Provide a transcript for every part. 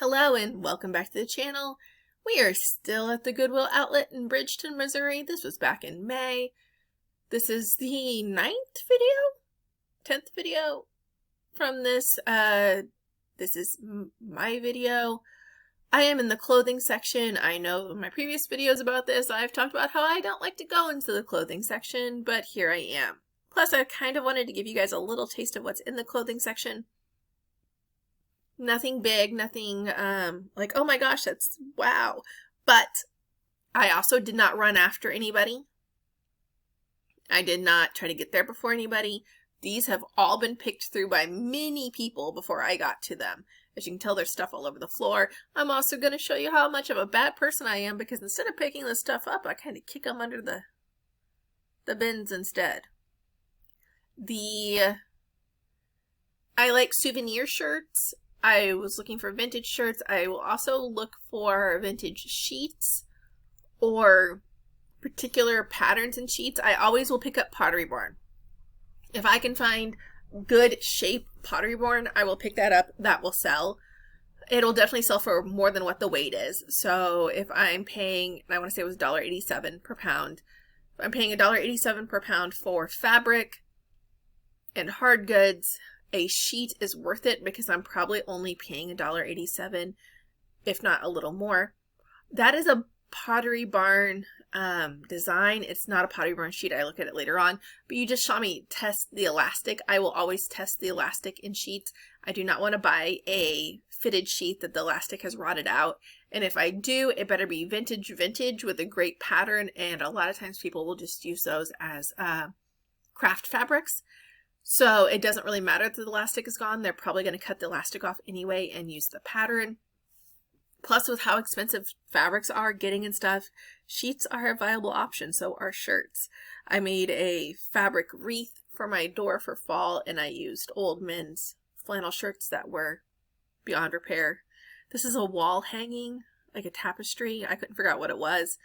Hello and welcome back to the channel. We are still at the Goodwill Outlet in Bridgeton, Missouri. This was back in May. This is the 10th video from this. This is my video. I am in the clothing section. I know in my previous videos about this, I've talked about how I don't like to go into the clothing section, but here I am. Plus, I kind of wanted to give you guys a little taste of what's in the clothing section. Nothing big, nothing like, oh my gosh, that's wow. But I also did not run after anybody. I did not try to get there before anybody. These have all been picked through by many people before I got to them. As you can tell, there's stuff all over the floor. I'm also going to show you how much of a bad person I am because instead of picking this stuff up, I kind of kick them under the bins instead. I like souvenir shirts. I was looking for vintage shirts. I will also look for vintage sheets or particular patterns in sheets. I always will pick up Pottery Barn. If I can find good shape Pottery Barn, I will pick that up. That will sell. It'll definitely sell for more than what the weight is. So if I'm paying, I want to say it was $1.87 per pound. If I'm paying $1.87 per pound for fabric and hard goods, a sheet is worth it because I'm probably only paying $1.87, if not a little more. That is a Pottery Barn design. It's not a Pottery Barn sheet. I look at it later on, but you just saw me test the elastic. I will always test the elastic in sheets. I do not want to buy a fitted sheet that the elastic has rotted out. And if I do, it better be vintage with a great pattern. And a lot of times people will just use those as craft fabrics. So it doesn't really matter if the elastic is gone. They're probably going to cut the elastic off anyway and use the pattern. Plus, with how expensive fabrics are getting and stuff, sheets are a viable option. So are shirts. I made a fabric wreath for my door for fall, and I used old men's flannel shirts that were beyond repair. This is a wall hanging, like a tapestry. I couldn't figure out what it was.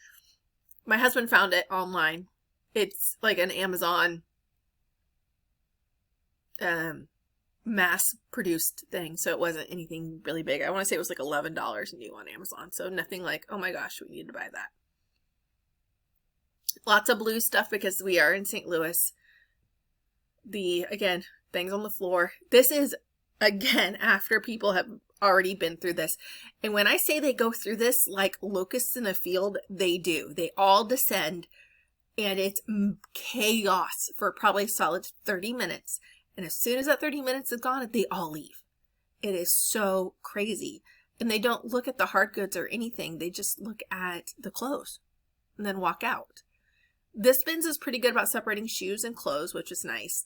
My husband found it online. It's like an Amazon mass-produced thing, so it wasn't anything really big. I want to say it was like $11 new on Amazon, so nothing like, oh my gosh, we need to buy that. Lots of blue stuff because we are in St. Louis. Again, things on the floor. This is, again, after people have already been through this. And when I say they go through this like locusts in a field, they do. They all descend, and it's chaos for probably a solid 30 minutes. And as soon as that 30 minutes is gone, they all leave. It is so crazy. And they don't look at the hard goods or anything. They just look at the clothes and then walk out. This bins is pretty good about separating shoes and clothes, which is nice.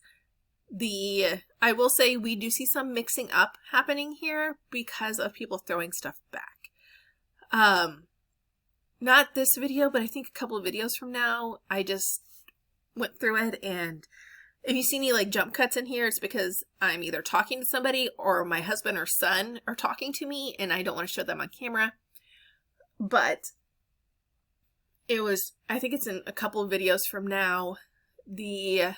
I will say we do see some mixing up happening here because of people throwing stuff back. Not this video, but I think a couple of videos from now, I just went through it, and if you see any like jump cuts in here, it's because I'm either talking to somebody or my husband or son are talking to me and I don't want to show them on camera. But it was, I think it's in a couple of videos from now, I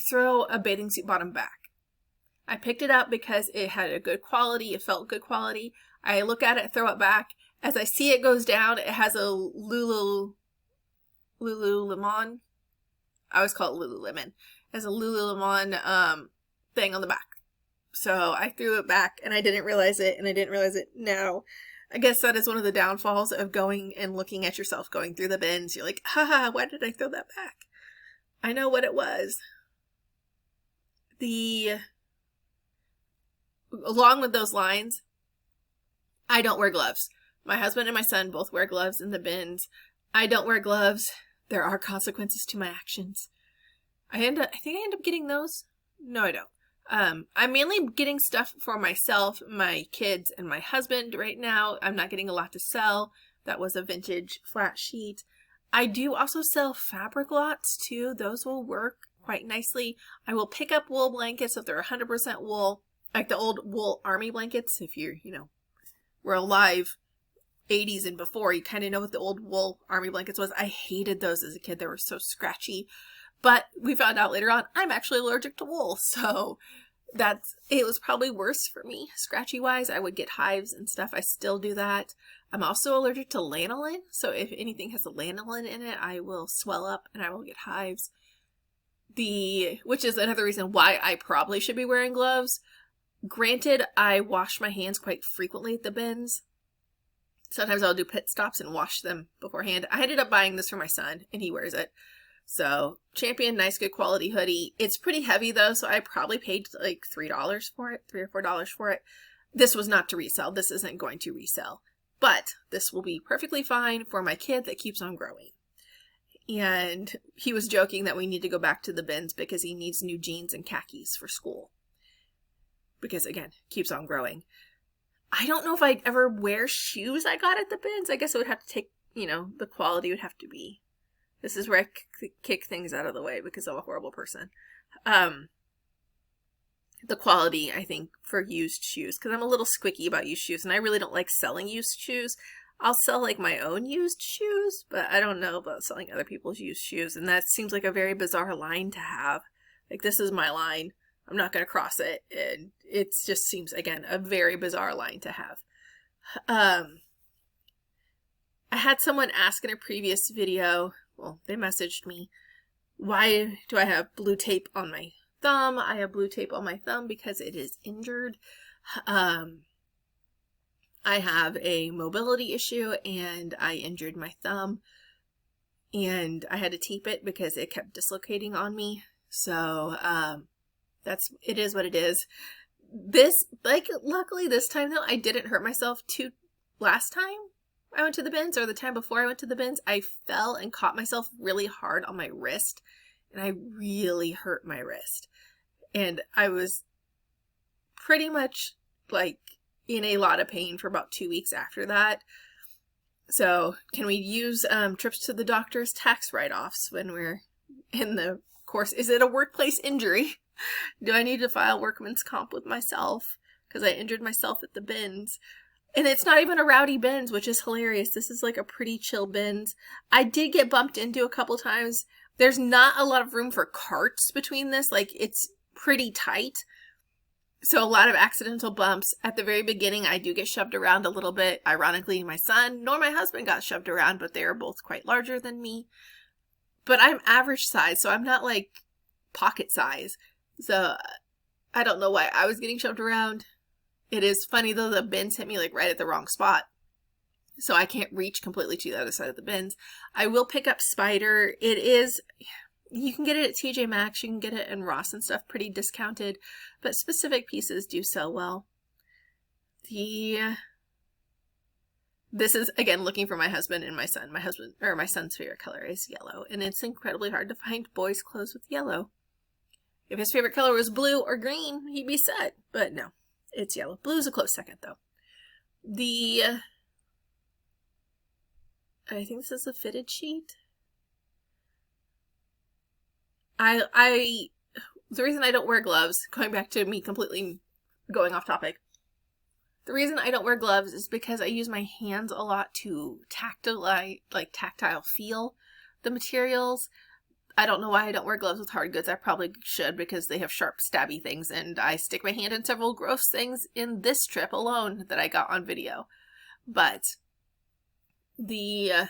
throw a bathing suit bottom back. I picked it up because it had a good quality, it felt good quality. I look at it, throw it back. As I see it goes down, it has a Lululemon. I always call it Lululemon. It has a Lululemon thing on the back. So I threw it back and I didn't realize it, and I didn't realize it now. I guess that is one of the downfalls of going and looking at yourself going through the bins. You're like, haha, why did I throw that back? I know what it was. Along with those lines, I don't wear gloves. My husband and my son both wear gloves in the bins. I don't wear gloves. There are consequences to my actions. I think I end up getting those. No, I don't. I'm mainly getting stuff for myself, my kids, and my husband right now. I'm not getting a lot to sell. That was a vintage flat sheet. I do also sell fabric lots too. Those will work quite nicely. I will pick up wool blankets if they're 100% wool, like the old wool army blankets. If you're, we're alive 80s and before, you kind of know what the old wool army blankets was. I hated those as a kid. They were so scratchy. But we found out later on, I'm actually allergic to wool. So it was probably worse for me. Scratchy wise, I would get hives and stuff. I still do that. I'm also allergic to lanolin, so if anything has a lanolin in it, I will swell up and I will get hives. Which is another reason why I probably should be wearing gloves. Granted, I wash my hands quite frequently at the bins. Sometimes I'll do pit stops and wash them beforehand. I ended up buying this for my son, and he wears it. So, Champion, nice, good quality hoodie. It's pretty heavy, though, so I probably paid like $3 for it, $3 or $4 for it. This was not to resell. This isn't going to resell. But this will be perfectly fine for my kid that keeps on growing. And he was joking that we need to go back to the bins because he needs new jeans and khakis for school. Because, again, keeps on growing. I don't know if I'd ever wear shoes I got at the bins. I guess it would have to take, the quality would have to be. This is where I kick things out of the way because I'm a horrible person. The quality, I think, for used shoes, because I'm a little squicky about used shoes, and I really don't like selling used shoes. I'll sell, like, my own used shoes, but I don't know about selling other people's used shoes, and that seems like a very bizarre line to have. Like, this is my line. I'm not going to cross it, and it just seems, again, a very bizarre line to have. I had someone ask in a previous video, well, they messaged me, why do I have blue tape on my thumb? I have blue tape on my thumb because it is injured. I have a mobility issue, and I injured my thumb, and I had to tape it because it kept dislocating on me. So, it is what it is. Luckily this time though, I didn't hurt myself last time I went to the bins, or the time before I went to the bins. I fell and caught myself really hard on my wrist, and I really hurt my wrist. And I was pretty much, like, in a lot of pain for about 2 weeks after that. So, can we use trips to the doctor's tax write-offs when we're in the course? Is it a workplace injury? Do I need to file workman's comp with myself because I injured myself at the bins? And it's not even a rowdy bins, which is hilarious. This is like a pretty chill bins. I did get bumped into a couple times. There's not a lot of room for carts between this. Like, it's pretty tight. So a lot of accidental bumps. At the very beginning, I do get shoved around a little bit. Ironically, my son nor my husband got shoved around, but they are both quite larger than me. But I'm average size, so I'm not like pocket size. So I don't know why I was getting shoved around. It is funny though, the bins hit me like right at the wrong spot. So I can't reach completely to the other side of the bins. I will pick up Spider. You can get it at TJ Maxx, you can get it in Ross and stuff, pretty discounted, but specific pieces do sell well. This is, again, looking for my husband and my son. My son's favorite color is yellow, and it's incredibly hard to find boys' clothes with yellow. If his favorite color was blue or green, he'd be set, but no, it's yellow. Blue's a close second, though. I think this is a fitted sheet. The reason I don't wear gloves, going back to me completely going off topic, the reason I don't wear gloves is because I use my hands a lot to tactile feel the materials. I don't know why I don't wear gloves with hard goods. I probably should because they have sharp, stabby things, and I stick my hand in several gross things in this trip alone that I got on video. But I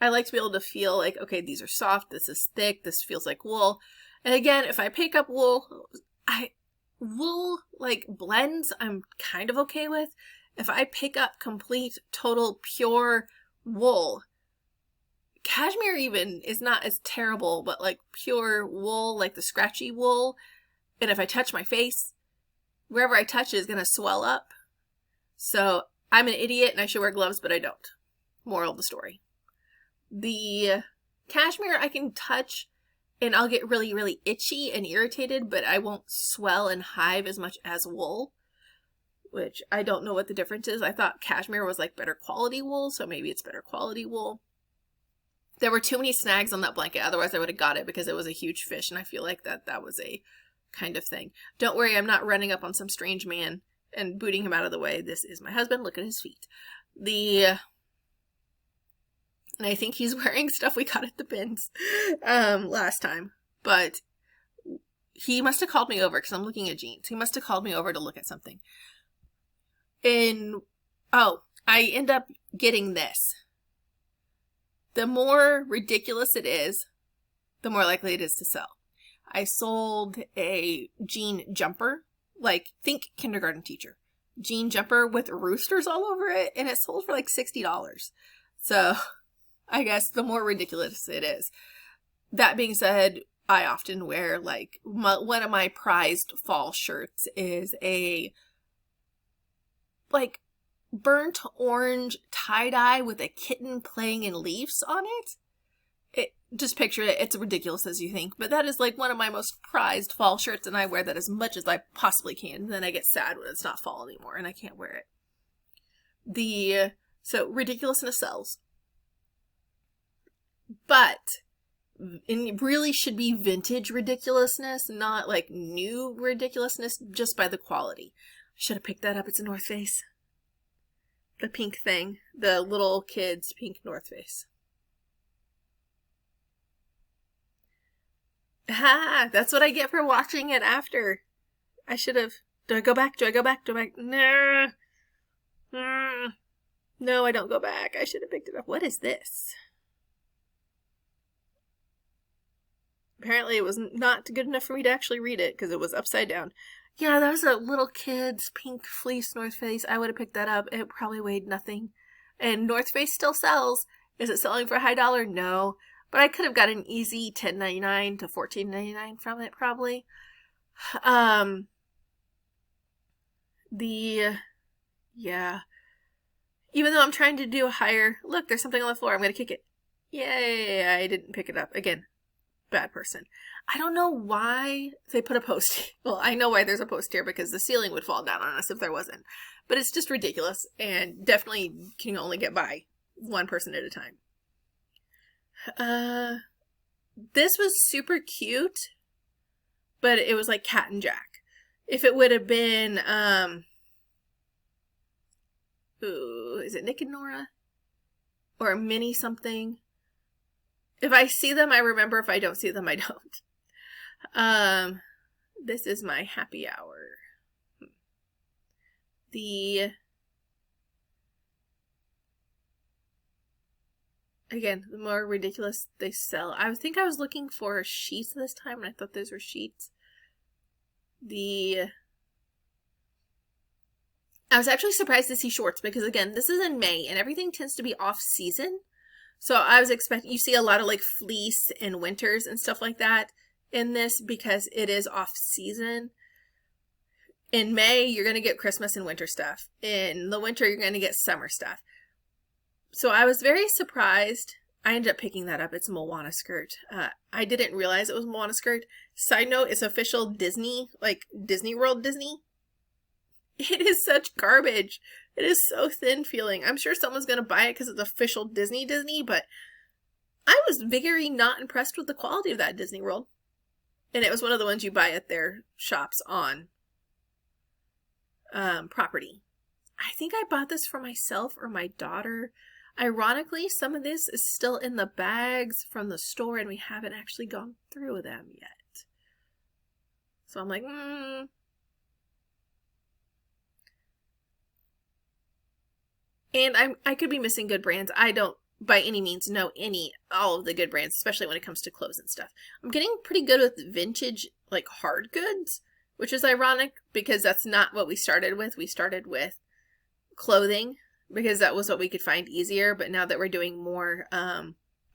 like to be able to feel like, okay, these are soft, this is thick, this feels like wool. And again, if I pick up wool, like blends, I'm kind of okay with. If I pick up complete, total, pure wool, cashmere even is not as terrible, but like pure wool, like the scratchy wool, and if I touch my face, wherever I touch is going to swell up. So I'm an idiot and I should wear gloves, but I don't. Moral of the story. The cashmere I can touch and I'll get really, really itchy and irritated, but I won't swell and hive as much as wool, which I don't know what the difference is. I thought cashmere was like better quality wool, so maybe it's better quality wool. There were too many snags on that blanket, otherwise I would have got it because it was a huge fish, and I feel like that was a kind of thing. Don't worry, I'm not running up on some strange man and booting him out of the way. This is my husband. Look at his feet. And I think he's wearing stuff we got at the bins last time. But he must have called me over because I'm looking at jeans. He must have called me over to look at something. And, oh, I end up getting this. The more ridiculous it is, the more likely it is to sell. I sold a jean jumper, like, think kindergarten teacher. Jean jumper with roosters all over it, and it sold for like $60. So, I guess the more ridiculous it is. That being said, I often wear, like, one of my prized fall shirts is a, like, burnt orange tie-dye with a kitten playing in leaves on it. Just picture it. It's ridiculous as you think, but that is like one of my most prized fall shirts, and I wear that as much as I possibly can. And then I get sad when it's not fall anymore and I can't wear it. So ridiculousness sells. But it really should be vintage ridiculousness, not like new ridiculousness, just by the quality. I should have picked that up. It's a North Face. The pink thing. The little kids' pink North Face. Ha! That's what I get for watching it after. I should have... Do I go back? No. No, I don't go back. I should have picked it up. What is this? Apparently it was not good enough for me to actually read it because it was upside down. Yeah, that was a little kid's pink fleece North Face. I would have picked that up. It probably weighed nothing. And North Face still sells. Is it selling for a high dollar? No. But I could have got an easy $10.99 to $14.99 from it, probably. Yeah. Even though I'm trying to do a higher... Look, there's something on the floor. I'm going to kick it. Yay, I didn't pick it up. Again, bad person. I don't know why they put a post. Well, I know why there's a post here, because the ceiling would fall down on us if there wasn't. But it's just ridiculous, and definitely can only get by one person at a time. This was super cute, but it was like Cat and Jack. If it would have been, is it Nick and Nora? Or Minnie something? If I see them, I remember. If I don't see them, I don't. This is my happy hour. Again, the more ridiculous they sell. I think I was looking for sheets this time, and I thought those were sheets. I was actually surprised to see shorts, because again, this is in May, and everything tends to be off-season. So I was expecting, you see a lot of like fleece and winters and stuff like that in this, because it is off-season. In May, you're going to get Christmas and winter stuff. In the winter, you're going to get summer stuff. So I was very surprised. I ended up picking that up. It's a Moana skirt. I didn't realize it was a Moana skirt. Side note, it's official Disney, like Disney World Disney. It is such garbage. It is so thin feeling. I'm sure someone's going to buy it because it's official Disney, but I was very not impressed with the quality of that Disney World. And it was one of the ones you buy at their shops on property. I think I bought this for myself or my daughter. Ironically, some of this is still in the bags from the store, and we haven't actually gone through them yet. So I'm like, And I could be missing good brands. I don't by any means know all of the good brands, especially when it comes to clothes and stuff. I'm getting pretty good with vintage, like hard goods, which is ironic because that's not what we started with. We started with clothing because that was what we could find easier. But now that we're doing more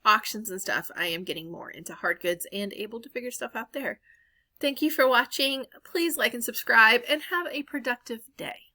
auctions and stuff, I am getting more into hard goods and able to figure stuff out there. Thank you for watching. Please like and subscribe and have a productive day.